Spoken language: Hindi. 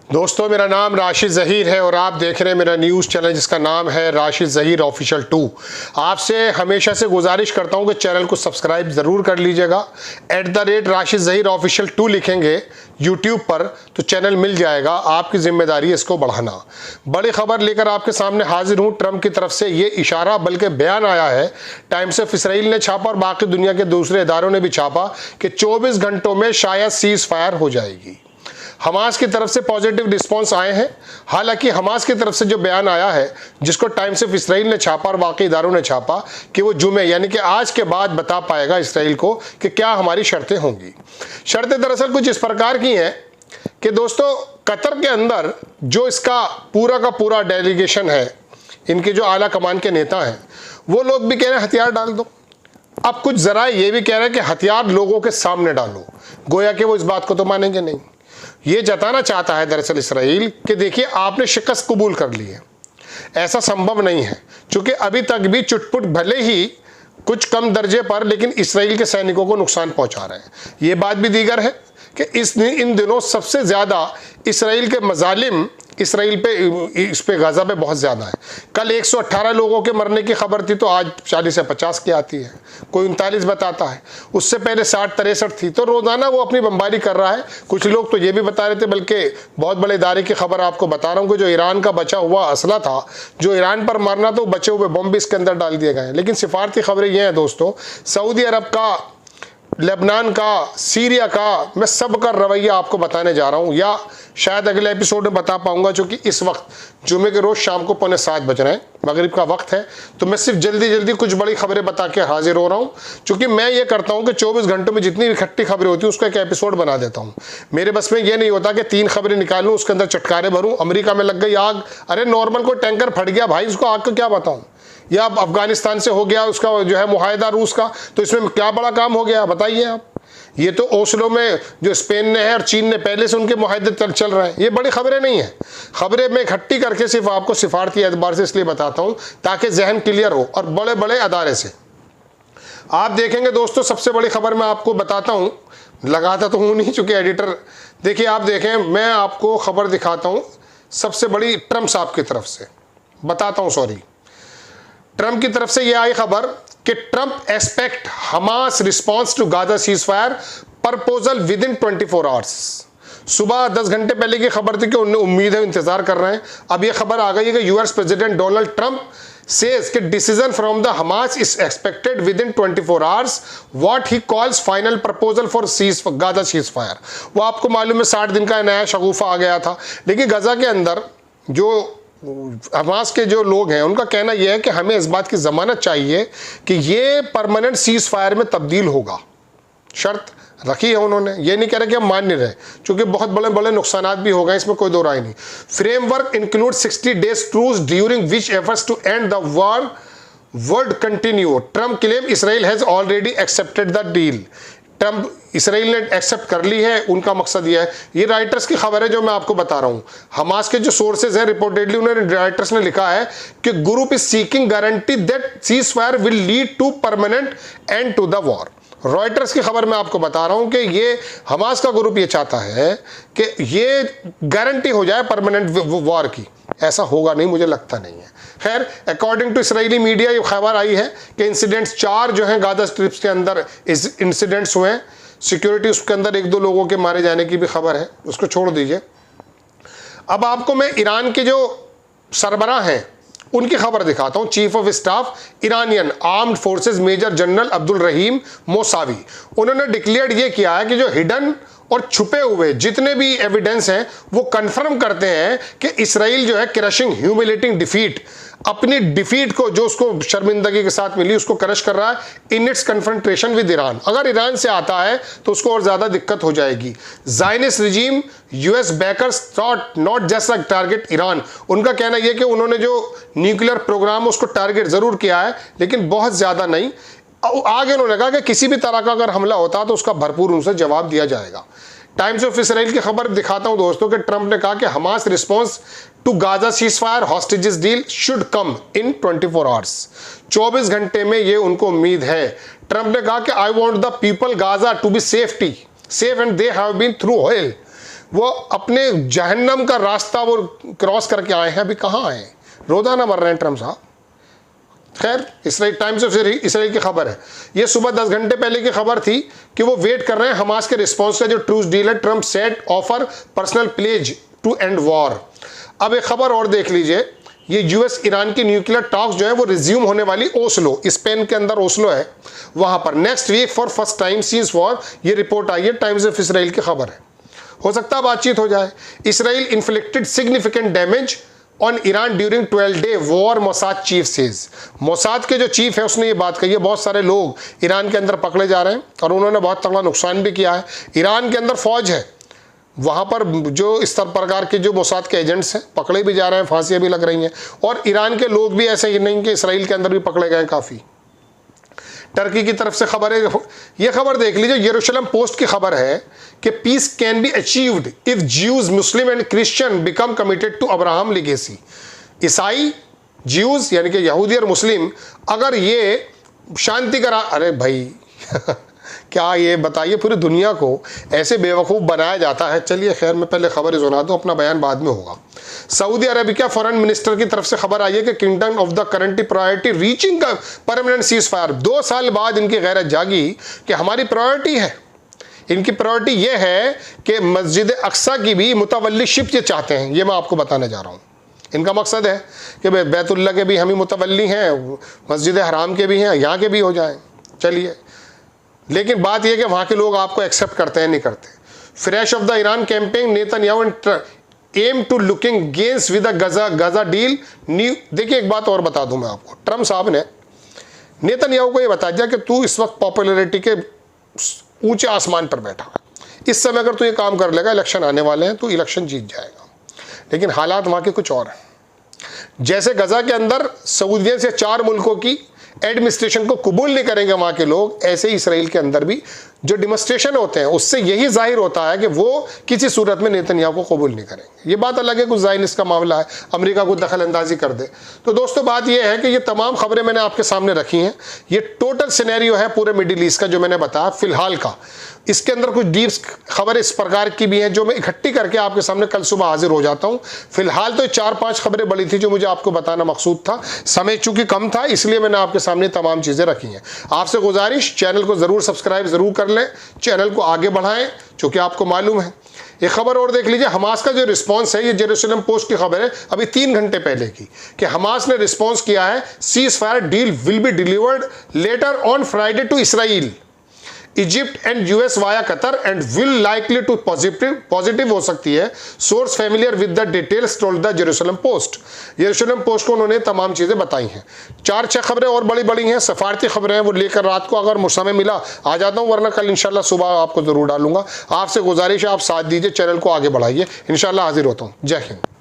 दोस्तों, मेरा नाम राशिद ज़हीर है और आप देख रहे हैं मेरा न्यूज़ चैनल जिसका नाम है राशिद ज़हीर ऑफिशियल 2। आपसे हमेशा से गुजारिश करता हूं कि चैनल को सब्सक्राइब ज़रूर कर लीजिएगा। @राशिद ज़हीर ऑफिशियल 2 लिखेंगे यूट्यूब पर तो चैनल मिल जाएगा। आपकी जिम्मेदारी है इसको बढ़ाना। बड़ी खबर लेकर आपके सामने हाजिर हूँ। ट्रंप की तरफ से ये इशारा बल्कि बयान आया है, टाइम्स ऑफ इसराइल ने छापा और बाकी दुनिया के दूसरे इदारों ने भी छापा कि 24 घंटों में शायद सीज़ फायर हो जाएगी। हमास की तरफ से पॉजिटिव रिस्पांस आए हैं। हालांकि हमास की तरफ से जो बयान आया है, जिसको टाइम्स ऑफ इसराइल ने छापा और बाकी इदारों ने छापा, कि वो जुमे यानी कि आज के बाद बता पाएगा इसराइल को कि क्या हमारी शर्तें होंगी। शर्तें दरअसल कुछ इस प्रकार की हैं कि दोस्तों, कतर के अंदर जो इसका पूरा का पूरा डेलीगेशन है, इनके जो आला कमान के नेता हैं, वो लोग भी कह रहे हैं हथियार डाल दो। अब कुछ जरा ये भी कह रहे हैं कि हथियार लोगों के सामने डालो, गोया कि वो इस बात को तो मानेंगे नहीं। ये जताना चाहता है दरअसल इसराइल कि देखिए, आपने शिकस्त कबूल कर ली है, ऐसा संभव नहीं है, क्योंकि अभी तक भी चुटपुट भले ही कुछ कम दर्जे पर, लेकिन इसराइल के सैनिकों को नुकसान पहुंचा रहे हैं। ये बात भी दीगर है कि इन दिनों सबसे ज़्यादा इसराइल के मजालिम इसराइल पे, इस पे गाज़ा पे बहुत ज़्यादा है। कल 118 लोगों के मरने की खबर थी, तो आज 40 से 50 की आती है, कोई 39 बताता है। उससे पहले 60-63 थी। तो रोज़ाना वो अपनी बमबारी कर रहा है। कुछ लोग तो ये भी बता रहे थे, बल्कि बहुत बड़े इदारे की खबर आपको बता रहा हूँ कि जो ईरान का बचा हुआ असला था, जो ईरान पर मारना था, वो बचे हुए बम भी इसके अंदर डाल दिए गए हैं। लेकिन सिफारती खबरें ये हैं दोस्तों, सऊदी अरब का, लेबनान का, सीरिया का, मैं सब का रवैया आपको बताने जा रहा हूँ, या शायद अगले एपिसोड में बता पाऊंगा, क्योंकि इस वक्त जुमे के रोज़ शाम को 6:45 बज रहे हैं, मगरिब का वक्त है। तो मैं सिर्फ जल्दी जल्दी कुछ बड़ी खबरें बता के हाजिर हो रहा हूँ, क्योंकि मैं ये करता हूँ कि 24 घंटों में जितनी इकट्ठी खबरें होती हैं उसका एक एपिसोड बना देता हूँ। मेरे बस में ये नहीं होता कि 3 खबरें निकालूँ, उसके अंदर चटकारे भरूँ। अमेरिका में लग गई आग, अरे नॉर्मल कोई टैंकर फट गया भाई, उसको आग को क्या बताऊँ, या अफगानिस्तान से हो गया उसका जो है मुआहदा रूस का, तो इसमें क्या बड़ा काम हो गया बताइए आप। ये तो ओस्लो में जो स्पेन ने है और चीन ने पहले से उनके मुआहदे चल रहे हैं। ये बड़ी खबरें नहीं है। खबरें मैं इकट्ठी करके सिर्फ आपको सिफारती एतबार से इसलिए बताता हूँ ताकि जहन क्लियर हो, और बड़े बड़े अदारे से आप देखेंगे दोस्तों। सबसे बड़ी खबर मैं आपको बताता हूँ, लगाता तो हूँ नहीं चूंकि एडिटर, देखिए आप देखें, मैं आपको खबर दिखाता हूँ। सबसे बड़ी ट्रंप साहब की तरफ से बताता हूँ, सॉरी, ट्रंप की तरफ से यह आई खबर कि Trump expect Hamas response to Gaza ceasefire proposal within 24 hours. सुबह 10 घंटे पहले की खबर थी कि उन्हें उम्मीद है, इंतजार कर रहे हैं। अब यह खबर आ गई है कि US president Donald Trump says कि decision from the Hamas is expected within 24 hours, what he calls final proposal for Gaza ceasefire. वो आपको मालूम है 60 दिन का नया शगुफा आ गया था। लेकिन गजा के अंदर जो हमास के जो लोग हैं, उनका कहना यह है कि हमें इस बात की जमानत चाहिए कि ये परमानेंट सीज फायर में तब्दील होगा। शर्त रखी है उन्होंने, ये नहीं कह रहे कि हम मान नहीं रहे, क्योंकि बहुत बड़े बड़े नुकसानात भी हो गए, इसमें कोई दो राय नहीं। Framework include 60 days truce during which efforts to end the war world continue. Trump claim Israel has already accepted the deal. Trump, Israel ने एक्सेप्ट कर ली है, उनका मकसद यह है। ये राइटर्स की खबर है जो मैं आपको बता रहा हूँ। हमास के जो सोर्सेज हैं, रिपोर्टेडली उन्होंने, राइटर्स ने लिखा है कि group is seeking guarantee that ceasefire will lead to permanent end to the war. Reuters की खबर मैं आपको बता रहा हूं कि ये हमास का ग्रुप ये चाहता है कि ये गारंटी हो जाए परमानेंट वॉर की। ऐसा होगा नहीं, मुझे लगता नहीं है। खैर, अकॉर्डिंग टू इसराइली मीडिया ये खबर आई है कि इंसिडेंट्स 4 जो हैं गाजा स्ट्रिप्स के अंदर इंसिडेंट्स हुए हैं। सिक्योरिटी उसके अंदर 1-2 लोगों के मारे जाने की भी खबर है, उसको छोड़ दीजिए। अब आपको मैं ईरान के जो सरबराह हैं उनकी खबर दिखाता हूं। Chief of staff Iranian armed forces major general Abdul Rahim Mousavi, उन्होंने डिक्लेयर्ड ये किया है कि जो हिडन और छुपे हुए जितने भी एविडेंस हैं वो कंफर्म करते हैं कि इसराइल जो है क्रशिंग ह्यूमिलेटिंग डिफीट, अपनी डिफीट को, जो उसको शर्मिंदगी के साथ मिली, उसको क्रश कर रहा है in its confrontation with Iran. अगर ईरान से आता है तो उसको और ज्यादा दिक्कत हो जाएगी। Zionist regime US bakers thought not just a target Iran. उनका कहना यह कि उन्होंने जो न्यूक्लियर प्रोग्राम उसको टारगेट जरूर किया है, लेकिन बहुत ज्यादा नहीं। आगे उन्होंने कहा कि किसी भी तरह का अगर हमला होता तो उसका भरपूर उनसे जवाब दिया जाएगा। टाइम्स ऑफ इसराइल की खबर दिखाता हूं दोस्तों कि ट्रंप ने कहा कि Hamas response to Gaza ceasefire hostages deal should come in 24 hours. 24 घंटे में ये उनको उम्मीद है। ट्रंप ने कहा कि I want the people Gaza to be safe and they have been through hell. वो अपने जहन्नम का रास्ता वो क्रॉस करके आए हैं, अभी कहाँ आए हैं, रोजाना मर रहे हैं ट्रम्प साहब। खैर, इसराइल टाइम्स ऑफ इसराइल की खबर है, ये सुबह 10 घंटे पहले की खबर थी कि वो वेट कर रहे हैं हमास के रिस्पॉन्स का जो ट्रूस डील है। Trump set offer personal pledge to end war. अब एक खबर और देख लीजिए, ये यूएस ईरान की न्यूक्लियर टॉक्स जो है वो रिज्यूम होने वाली ओस्लो, स्पेन के अंदर ओस्लो है, वहां पर next week for first time cease war. ये रिपोर्ट आई है, टाइम्स ऑफ इसराइल की खबर है। हो सकता है बातचीत हो जाए। Israel inflicted significant damage on Iran during 12-day war, Mossad chief says. Mossad के जो चीफ है उसने ये बात कही है, बहुत सारे लोग ईरान के अंदर पकड़े जा रहे हैं और उन्होंने बहुत तगड़ा नुकसान भी किया है। ईरान के अंदर फौज है, वहाँ पर जो इस प्रकार के जो मोसाद के एजेंट्स हैं पकड़े भी जा रहे हैं, फांसियाँ भी लग रही हैं। और ईरान के लोग भी ऐसे ही नहीं कि इसराइल के अंदर भी पकड़े गए काफ़ी। टर्की की तरफ से खबर है, ये खबर देख लीजिए, यरूशलेम पोस्ट की खबर है कि peace can be achieved if Jews, Muslim and Christian become committed to Abraham legacy. ईसाई, ज्यूज यानी कि यहूदी और मुस्लिम अगर ये शांति करा, अरे भाई क्या ये बताइए, पूरी दुनिया को ऐसे बेवकूफ़ बनाया जाता है। चलिए खैर, मैं पहले खबर सुना दूं, अपना बयान बाद में होगा। सऊदी अरब के फॉरेन मिनिस्टर की तरफ से खबर आई है कि kingdom of the currently priority reaching permanent cease fire. 2 साल बाद इनकी गैरत जागी कि हमारी प्रायोरिटी है। इनकी प्रायोरिटी ये है कि मस्जिद अक्सा की भी मुतवल्लीशिप ये चाहते हैं। ये मैं आपको बताने जा रहा हूँ। इनका मकसद है कि बैतुल्ला के भी हम ही मुतवल्ली हैं, मस्जिद हराम के भी हैं, यहाँ के भी हो जाएं। चलिए, लेकिन बात यह कि वहाँ के लोग आपको एक्सेप्ट करते हैं नहीं करते। Fresh off the Iran campaign, Netanyahu aim to looking gains with Gaza deal new. देखिए, एक बात और बता दूं मैं आपको, ट्रम्प साहब ने नेतन्याहू को ये बता दिया कि तू इस वक्त पॉपुलैरिटी के ऊंचे आसमान पर बैठा है, इस समय अगर तू ये काम कर लेगा, इलेक्शन आने वाले हैं, तो इलेक्शन जीत जाएगा। लेकिन हालात वहाँ के कुछ और हैं। जैसे गजा के अंदर सऊदियों से 4 मुल्कों की एडमिनिस्ट्रेशन को कबूल नहीं करेंगे वहाँ के लोग, ऐसे ही इसराइल के अंदर भी जो डिमॉन्स्ट्रेशन होते हैं उससे यही जाहिर होता है कि वो किसी सूरत में नेतन्याहू को कबूल नहीं करेंगे। ये बात अलग है, कुछ ज़ायनिस्ट का मामला है, अमेरिका को दखल अंदाजी कर दे। तो दोस्तों, बात यह है कि ये तमाम खबरें मैंने आपके सामने रखी हैं। ये टोटल सिनेरियो है पूरे मिडिल ईस्ट का जो मैंने बताया फिलहाल का। इसके अंदर कुछ डीप खबरें इस प्रकार की भी हैं जो मैं इकट्ठी करके आपके सामने कल सुबह हाजिर हो जाता हूं। फिलहाल तो 4-5 खबरें बड़ी थी जो मुझे आपको बताना मकसूद था, समय चूंकि कम था इसलिए मैंने आपके सामने तमाम चीज़ें रखी हैं। आपसे गुजारिश, चैनल को ज़रूर सब्सक्राइब ज़रूर कर लें, चैनल को आगे बढ़ाएं, चूँकि आपको मालूम है। एक खबर और देख लीजिए, हमास का जो रिस्पांस है, ये जेरूसलम पोस्ट की खबर है अभी 3 घंटे पहले की, कि हमास ने रिस्पांस किया है, ceasefire deal will be delivered later on Friday to Israel, Egypt and US via Qatar and will likely to positive हो सकती है। Source familiar with the details told the Jerusalem Post. Jerusalem Post को उन्होंने तमाम चीज़ें बताई हैं। 4-6 खबरें और बड़ी बड़ी हैं, सफारती खबरें हैं, वो लेकर रात को अगर समय मिला आ जाता हूँ, वरना कल इंशाल्लाह सुबह आपको ज़रूर डालूंगा। आपसे गुजारिश है आप साथ दीजिए, चैनल को आगे बढ़ाइए। इंशाल्लाह हाजिर होता हूँ। जय हिंद।